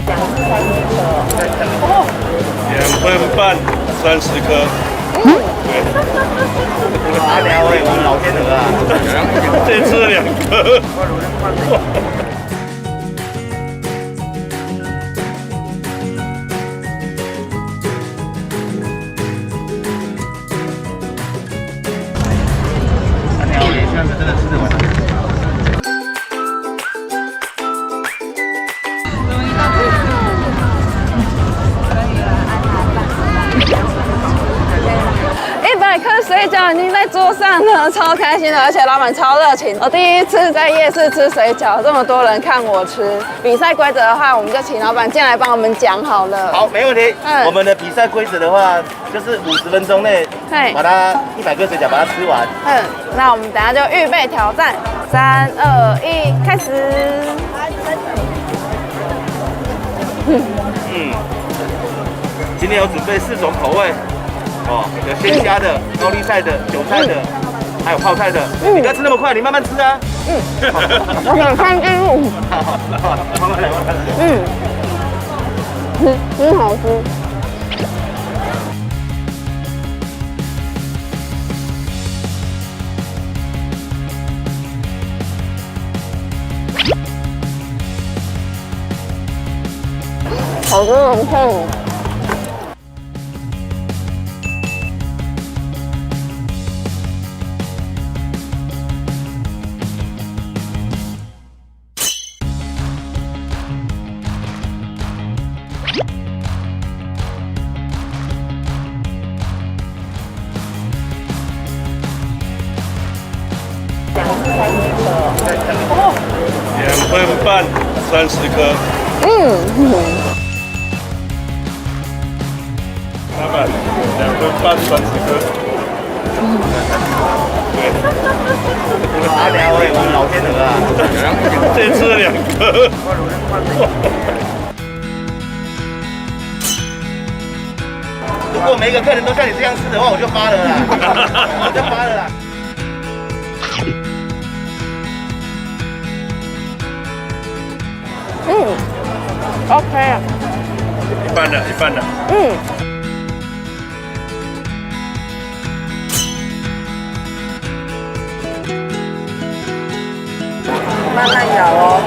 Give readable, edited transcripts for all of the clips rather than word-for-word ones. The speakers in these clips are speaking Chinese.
2分半30颗。对。阿廖我们老天鹅啊，这吃了2颗。阿廖也这样子真的吃得完。100颗水饺已经在桌上了，超开心的，而且老板超热情。我第一次在夜市吃水饺，这么多人看我吃。比赛规则的话，我们就请老板进来帮我们讲好了。好，没问题。我们的比赛规则的话，就是50分钟内把它100颗水饺把它吃完。那我们等下就预备挑战，3、2、1，开始。今天有准备4种口味。哦，有鲜虾的、高丽菜的、韭菜的，还有泡菜的。你不要吃那么快，你慢慢吃啊。我想看记录。慢慢来，慢慢来。很好吃。好多人看我。2分半30颗。老板，2分半30颗。对。阿廖我们老天鹅啊，这吃了2颗。如果每一个客人都像你这样吃的话，我就发了啦，我就发了啦。OK 啊，一半的。慢慢咬哦。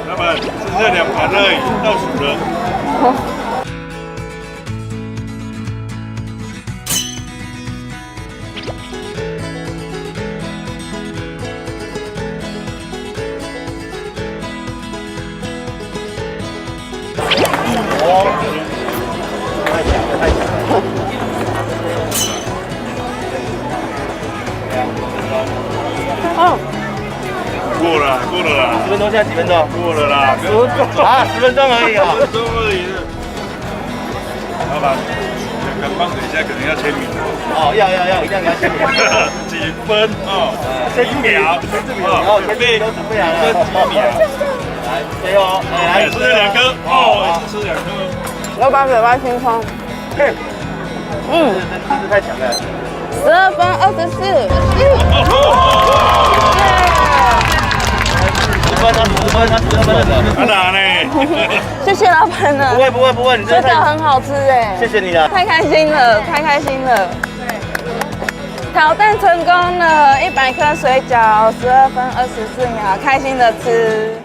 老板，剩下2盘而已，倒数了。太强了，太强了。过了啦。10分钟，现在几分钟？过了啦。10分钟而已啊。10分钟而已。老板，刚棒等一下可能要签名。哦，要，一定要签名。几分哦？1秒。然后签名都准备好了。几秒？来，最后，来吃了2颗哦，吃2颗。老板嘴巴清空。真是太强了。12分24。10分了。他哪呢？谢谢老板呢。不会，你水饺很好吃哎。谢谢你了。太开心了。挑战成功了，100颗水饺，12分24秒，开心的吃。